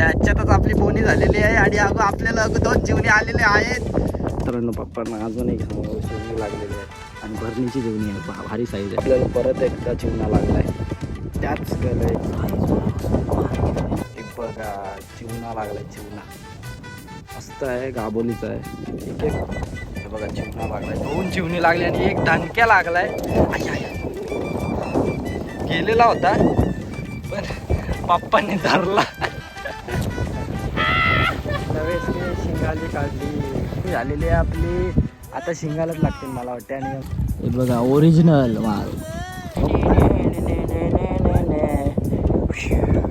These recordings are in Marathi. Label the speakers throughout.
Speaker 1: याच्यातच आपली बोनी झालेली आहे आणि अगं आपल्याला दोन जीवनी आलेले आहेत. मित्रांनो पप्पांना अजून एक चिवणी लागलेली आहे आणि भरणीची चिवणी आहे, भारी साईज आहे. आपल्याला परत एकदा चिवणा लागलाय, त्याच गले बघा चिवणा लागलाय. चिवणा मस्त आहे, गाबोलीचा आहे. एक एक हे बघा चिवणा लागलाय, दोन चिवणी लागली आणि एक धनक्या लागलाय. गेलेला होता पण पप्पांनी धरला. नवेसने शिंगाली काढली झालेली आहे आपली, आता शिंगालाच लागतील मला वाटते. आणि हे बघा ओरिजिनल माल.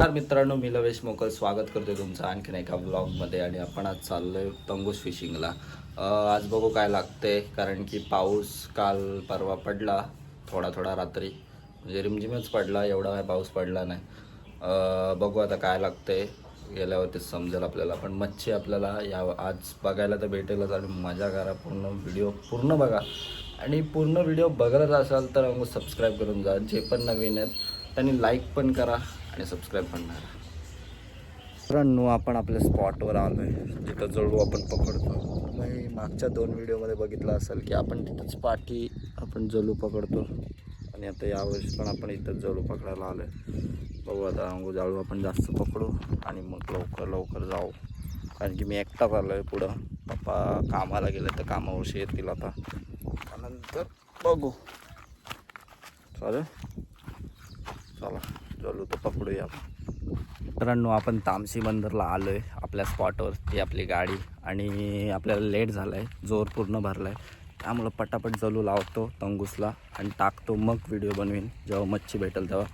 Speaker 1: तर मित्रांनो मी लवेश मोकल स्वागत करतोय तुमचं आणखीन एका ब्लॉगमध्ये. आणि आपण आज चाललोय तंगूस फिशिंगला. आज बघू काय लागतंय, कारण की पाऊस काल परवा पडला थोडा थोडा रात्री, म्हणजे रिमझिमच पडला, एवढा काय पाऊस पडला नाही. बघू आता काय लागतंय, गेल्यावरतीच समजेल आपल्याला. पण मच्छी आपल्याला आज बघायला तर भेटेलच आणि मजा करा. पूर्ण व्हिडिओ पूर्ण बघा आणि पूर्ण व्हिडिओ बघत असाल तर मग सबस्क्राईब करून जा. जे पण नवीन आहेत त्यांनी लाईक पण करा आणि सबस्क्राईब पण करा. मित्रांनो आपण आपल्या स्पॉटवर आलो आहे जिथं जळू आपण पकडतो. मी मागच्या 2 व्हिडिओमध्ये बघितलं असेल की आपण तिथंच पाठी आपण जळू पकडतो आणि आता यावर्षी पण आपण इथंच जळू पकडायला आलो आहे. बघू आता जाळू आपण जास्त पकडू आणि मग लवकर लवकर जाऊ, कारण की मी एकटाच आलो आहे. पुढं पप्पा कामाला गेले तर कामावरशी येतील आता, त्यानंतर बघू. चालेल, चला जळू तर पकडूया आपण. मित्रांनो आपण तामसी बंदरला आलो आहे, आपल्या स्पॉटवर ती आपली गाडी. आणि आपल्याला लेट झाला आहे, जोर पूर्ण भरला आहे, त्यामुळं पटापट जळू लावतो तंगूसला आणि टाकतो. मग व्हिडिओ बनवीन जेव्हा मच्छी भेटेल तेव्हा.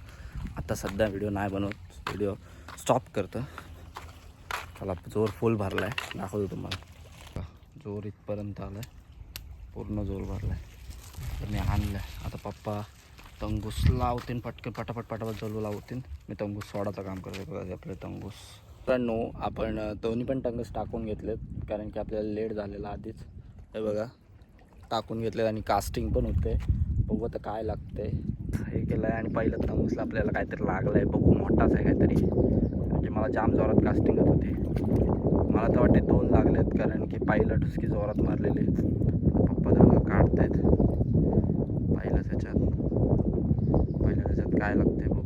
Speaker 1: आता सध्या व्हिडिओ नाही बनवत, व्हिडिओ स्टॉप करतो. चला जोर फुल भरला आहे, दाखवतो तुम्हाला. जोर इथपर्यंत आला आहे, पूर्ण जोर भरला आहे. तर मी आणलं आहे. आता पप्पा तंगूस लावतील, पटकन पटापट पटापट जळू लावतील. मी तंगूस सोडाचं काम करतो. बघा आपले तंगूस. पण आपण दोन्ही पण तंगूस टाकून घेतलेत, कारण की आपल्याला लेट झालेला आधीच. हे बघा टाकून घेतलेत आणि कास्टिंग पण होते. बघू आता काय लागतंय. हे केलं आहे आणि पहिलं तंगूसला आपल्याला काहीतरी लागलं आहे. बघू मोठाच आहे काहीतरी, म्हणजे मला जाम जोरात कास्टिंग होत होते. मला तर वाटते 2 लागलेत, कारण की पहिलं ठुसकी जोरात मारलेली. पप्पा जरा काढतायत पहिल्या त्याच्यात काय लागतंय बघू.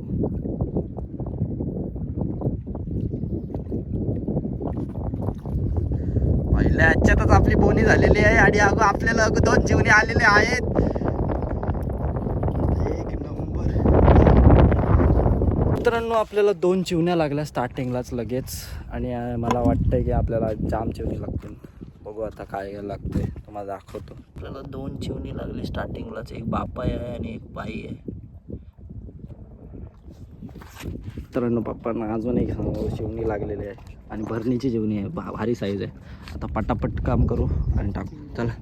Speaker 1: पहिल्या ह्याच्यातच आपली बोनी झालेली आहे आणि अगं आपल्याला 2 जीवनी आलेले आहेत. एक नंबर. मित्रांनो आपल्याला 2 चिवण्या लागल्या स्टार्टिंगलाच लगेच, आणि मला वाटतंय की आपल्याला जाम चिवणी लागतील. बघू आता काय लागतंय, तुम्हाला दाखवतो. आपल्याला 2 चिवणी लागली स्टार्टिंगलाच, एक बापा आहे आणि एक बाई आहे. मित्रांनो पप्पांना अजून एक चिवणी लागलेली आहे आणि भरणीची चिवणी आहे, भारी साईज आहे. आता पटापट काम करू आणि टाकू. चला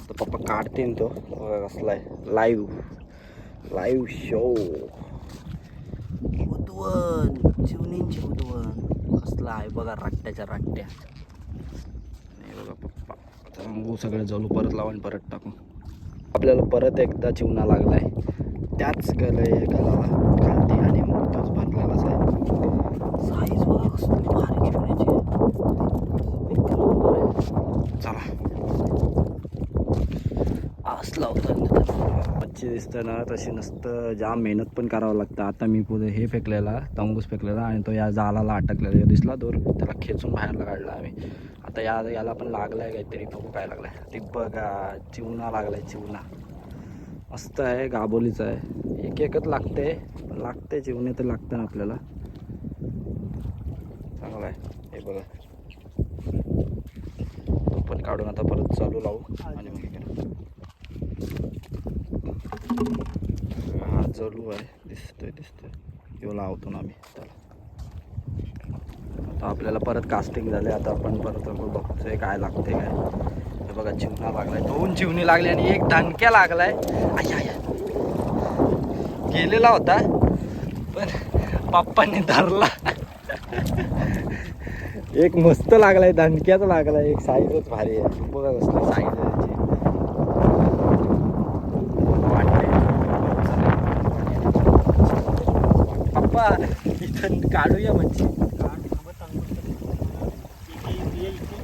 Speaker 1: तर पप्पा काढतील. तो कसला आहे, लाईव्ह शो उद्वन, चिवणींची उद्वन कसला आहे बघा, राट्ट्याच्या राट्ट्या. नाही बघा पप्पा आता सगळं जळू परत लावून परत टाकू. आपल्याला परत एकदा चिवणा लागलाय, त्याच गलाला खालती आणि मोठाच भरलेलाच आहे. साईज बघा कसली भारी चिवण्याची. चला आस लावतात. मच्छी दिसतं ना तशी नसतं, जाम मेहनत पण करावं लागतं. आता मी पुढे हे फेकलेला तंगूस फेकलेला आणि तो या जालाला अटकलेला दिसला दोर, त्याला खेचून बाहेर काढला आम्ही. आता याला पण लागलाय काहीतरी, बघू काय लागलाय. ते बघा चिवणा लागलाय, चिवणा मस्त आहे, गाबोलीचा आहे. एक एकच लागते चिवणे तर लागतं ना आपल्याला. चांगला आहे हे बघा. तो पण काढून आता परत चालू लावू आणि मग हा चालू आहे, दिसतोय येऊ लावतो ना आम्ही. त्याला आता आपल्याला परत कास्टिंग झाले. आता आपण परत बघतोय काय लागते काय. हे बघा चिवणा लागलाय, 2 चिवणी लागली आणि एक धनक्या लागलाय. गेलेला होता पण पप्पांनी धरला. एक मस्त लागलाय, धनक्याच लागलाय. एक साईजच भारी आहे बघा, कसली साईज आहे त्याची. पप्पा इथं काढूया मच्छी.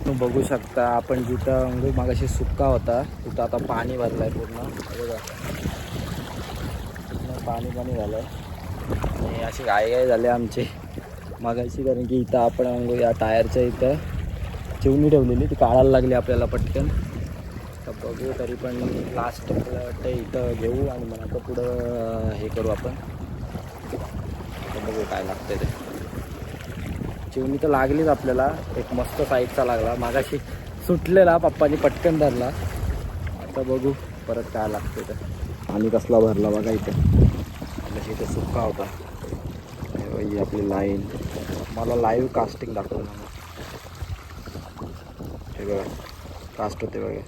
Speaker 1: मित्रांनो बघू शकता आपण जिथं अंगूर मागाशी सुक्का होता तिथं आता पाणी भरलं आहे पूर्ण बघा. पूर्ण पाणी झालं आणि अशी घाई झाली आमची मागाशी, कारण की इथं आपण अंगूर या टायरच्या इथं चिवणी ठेवलेली ती काढायला लागली आपल्याला पटकन. तर बघू तरी पण लास्ट वाटतं इथं घेऊ आणि मग आता पुढं हे करू आपण. तर बघू काय लागतं ते. चिवणी तर लागलीच आपल्याला, एक मस्त साईजचा लागला मागाशी सुटलेला पप्पानी पटकन धरला. आता बघू परत काय लागतं ते. आणि कसला भरला बघा इथं, मागाशी इथं सुक्का होता. ही आपली लाईन, मला लाईव्ह कास्टिंग दाखवलं मला. हे बघा कास्ट होते बघा,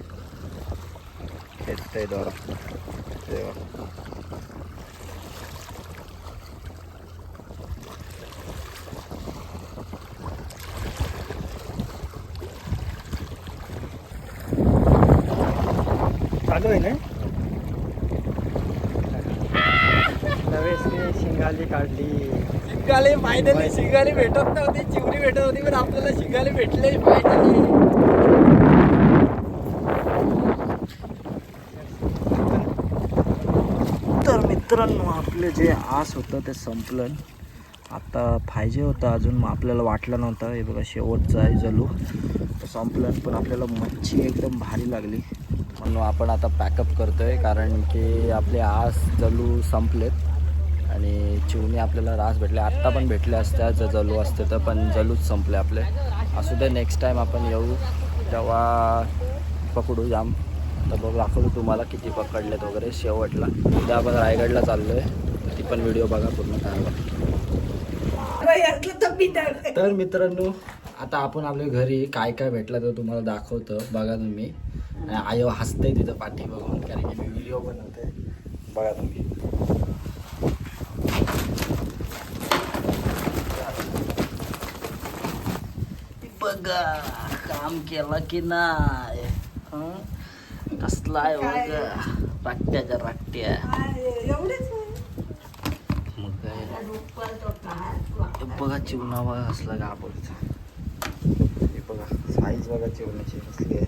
Speaker 1: खेचतंय दोरा ते बघा. चालू आहे ना. नवेसने शिंगाली काढली. शिंगाली फायनली शिंगाली भेटत नव्हती, चिवरी भेटत होती पण आपल्याला शिंगाली भेटले फायनली. तर मित्रांनो आपले जे आस होतं ते संपलं. आता पाहिजे होतं अजून, आपल्याला वाटलं नव्हतं. हे बघा शेवटचं आहे जलू संपलं, पण आपल्याला मच्छी एकदम भारी लागली म्हणून आपण आता पॅकअप करतोय. कारण की आपले आस जलू संपलेत आणि चिवणी आपल्याला रास भेटले. आत्ता पण भेटले असत्या जर जलू असते तर, पण जलूच संपले आपले. असू दे नेक्स्ट टाईम आपण येऊ तेव्हा पकडू जाम. तर बघू दाखवतो तुम्हाला किती पकडलेत वगैरे शेवटला. उद्या आपण रायगडला चाललो आहे, ती पण व्हिडिओ बघा पूर्ण काय. तर मित्रांनो आता आपण आपल्या घरी काय काय भेटलं तर तुम्हाला दाखवतो बघा तुम्ही. आयो हसते तिथं पाठी बघून, कारण की मी व्हिडिओ बनवते. बघा तुम्ही बघा काम केलं की नाही, कसला आहे बघा राकट्याच्या राकट्या. मग काय बघा चिवणा बघा असला गाबोलीचा. हे बघा साईज बघा चिवण्याची कसली आहे,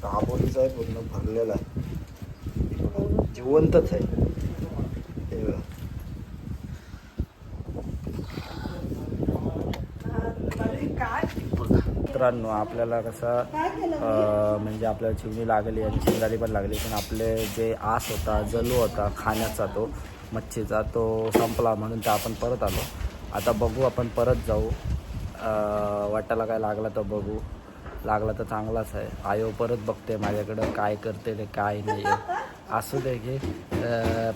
Speaker 1: गाबोलीचा आहे पूर्ण भरलेला आहे, जिवंतच आहे. हे बघा मित्रांनो आपल्याला कसं म्हणजे आपल्याला चिवणी लागली आणि शिंगाली पण लागली, पण आपले जे आस होता जलू होता खाण्याचा तो मच्छीचा तो संपला म्हणून तर आपण परत आलो. आता बघू आपण परत जाऊ, वाटायला काय लागला तर बघू, लागला तर चांगलाच आहे. आयो परत बघते माझ्याकडं काय करते ते काय नाही असू दे की.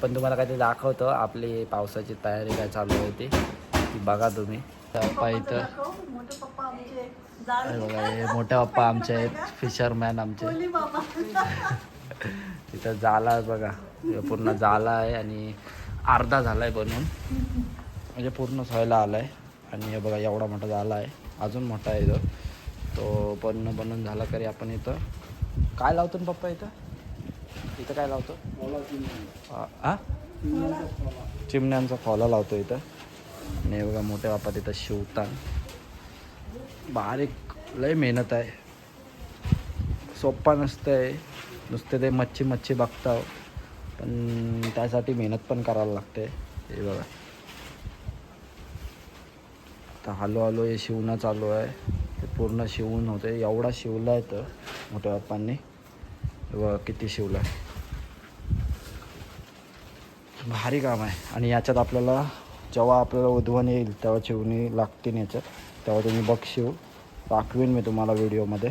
Speaker 1: पण तुम्हाला काय ते दाखवतो आपली पावसाची तयारी काय चालू होती ती बघा तुम्ही. पप्पा इथं बघा, हे मोठे पप्पा आमचे आहेत फिशरमॅन आमचे. तिथं जाला आहे बघा, पूर्ण जाला आहे आणि अर्धा झाला आहे बनवून, म्हणजे पूर्ण व्हायला आला आहे. आणि हे बघा एवढा मोठा झाला आहे, अजून मोठा आहे तो पण बनवून झाला. तरी आपण इथं काय लावतो ना पप्पा, इथं काय लावतो, चिमण्यांचा खोला लावतो इथं. आणि हे बघा मोठे बाप्पा तिथं शिवतात. बारीक लय मेहनत आहे, सोप्पा नसतं आहे. नुसते ते मच्छी बघता, पण त्यासाठी मेहनत पण करायला लागते. हे बघा आता हळूहळू हे शिवणं चालू आहे, ते पूर्ण शिवून होते. एवढा शिवला आहे तर मोठ्या बाप्पांनी, बघा किती शिवला आहे, भारी काम आहे. आणि याच्यात आपल्याला जेव्हा आपल्याला उधवण येईल तेव्हा चिवणी लागतील याच्यात, तेव्हा तुम्ही बघशीव, दाखवीन मी तुम्हाला व्हिडिओमध्ये.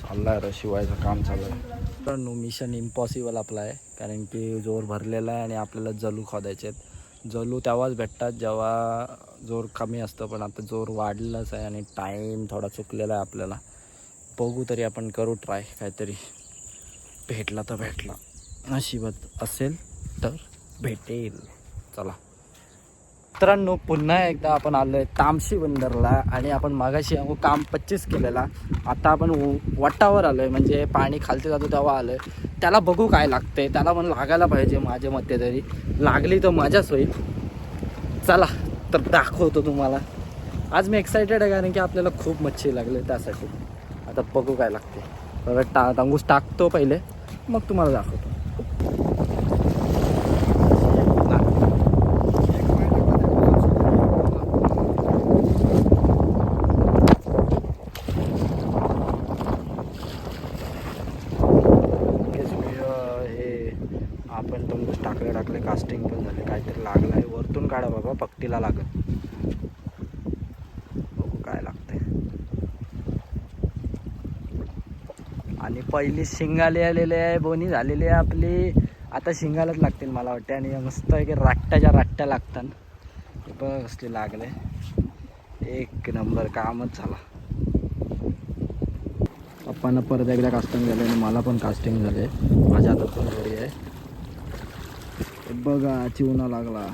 Speaker 1: चाललं आहे शिवायचं काम चालू आहे. तर मिशन इम्पॉसिबल आपला आहे, कारण की जोर भरलेला आहे आणि आपल्याला जलू खोदायचे आहेत. जलू तेव्हाच भेटतात जेव्हा जोर कमी असतं, पण आता जोर वाढलाच आहे आणि टाईम थोडा चुकलेला आहे आपल्याला. बघू तरी आपण करू ट्राय, काहीतरी भेटला तर भेटला, नशिबात असेल तर भेटेल. चला मित्रांनो पुन्हा एकदा आपण आलो आहे तामशी बंदरला, आणि आपण मागाशी काम 25 केलेला, आता आपण वटावर आलो आहे, म्हणजे पाणी खालती जातो तेव्हा आलो आहे. त्याला बघू काय लागतंय, त्याला पण लागायला पाहिजे माझ्या मते, तरी लागली तर मजाच होईल. चला तर दाखवतो तुम्हाला
Speaker 2: आज मी एक्सायटेड आहे कारण की आपल्याला खूप मच्छी लागली त्यासाठी. आता बघू काय लागते. बरं अंगूस टाकतो पहिले, मग तुम्हाला दाखवतो. आपण तंगूस टाकले कास्टिंग पण झाले. काहीतरी लागलं आहे. वरतून काढा बाबा, पट्टीला लागत. बघू काय लागते. आणि पहिली शिंगाली आलेली आहे, बोनी झालेली आहे आपली. आता शिंगालाच लागतील मला वाटते. आणि मस्त आहे की राट्ट्या लागतात. हे बघ कसली लागले. एक नंबर कामच झाला. पप्पांना परत एकदा कास्टिंग झाले आणि मला पण कास्टिंग झाले. माझ्या हातात पण घरी आहे. बघा चिवणा लागला.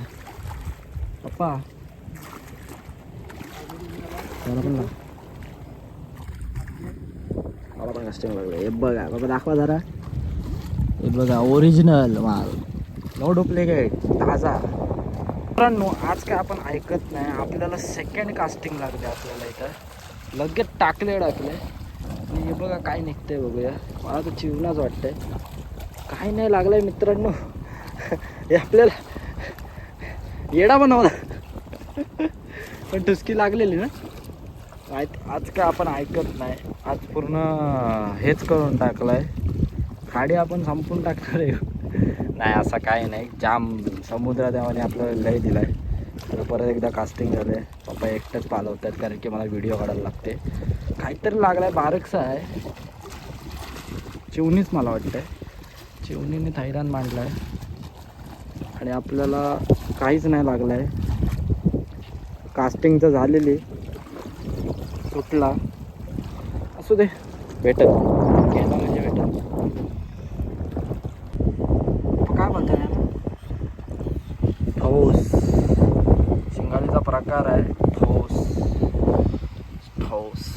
Speaker 2: पप्पा मला पण मला पण कास्टिंग लागलं. हे बघा बाबा, दाखवा जरा. हे बघा ओरिजिनल माल, नो डुप्लिकेट, ताजा. मित्रांनो आज काय आपण ऐकत नाही. आपल्याला सेकंड कास्टिंग लागले. आपल्याला इथं लगेच टाकले. आणि हे बघा काय निघतंय बघूया. मला तर चिवणाच वाटतंय. काय नाही लागलंय मित्रांनो. हे आपल्याला येडा बनवला. पण ठुसकी लागलेली ना. आज काय आपण ऐकत नाही. आज पूर्ण हेच करून टाकलंय. खाडी आपण संपून टाकणार आहे. नाही असं काय नाही. जाम समुद्रादेवाने आपल्याला लय दिलाय. तर परत एकदा कास्टिंग झालंय. पप्पा एकटंच पालवतात कारण की मला व्हिडिओ काढायला लागते. काहीतरी लागलाय, बारीकसा आहे. चिवणीच मला वाटतंय. चिवणीने थैरान मांडलाय. आणि आपल्याला काहीच नाही लागलं आहे. कास्टिंग तर झालेली, सुटला. असू दे, भेटत गेला म्हणजे भेटत. काय म्हणताय ना, ठोस शिंगालीचा प्रकार आहे. ठोस ठोस.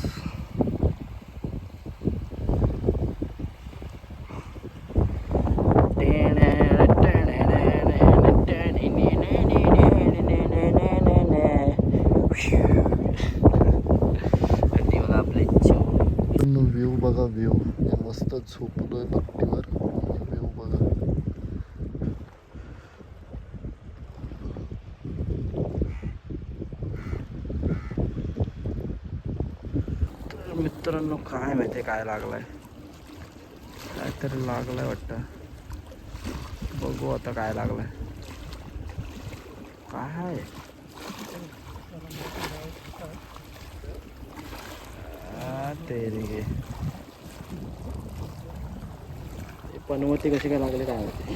Speaker 3: व्ह्यू बघा, व्ह्यू मस्त झोपलोय पट्टीवर. व्ह्यू बघा.
Speaker 2: तर मित्रांनो काय माहिती काय लागलाय. काहीतरी लागलाय वाटतं. बघू आता काय लागलाय. काय ते पनवती कशी काय लागली काय माहिती.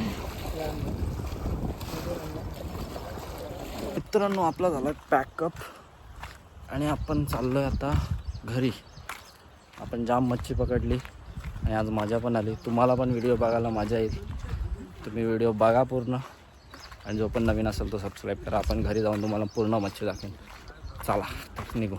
Speaker 2: मित्रांनो आपला झाला पॅकअप आणि आपण चाललोय आता घरी. आपण जाम मच्छी पकडली आणि आज मजा पण आली. तुम्हाला पण व्हिडिओ बघायला मजा येईल. तुम्ही व्हिडिओ बघा पूर्ण. आणि जो पण नवीन असेल तो सबस्क्राईब करा. आपण घरी जाऊन तुम्हाला पूर्ण मच्छी दाखवेन. चला निघू.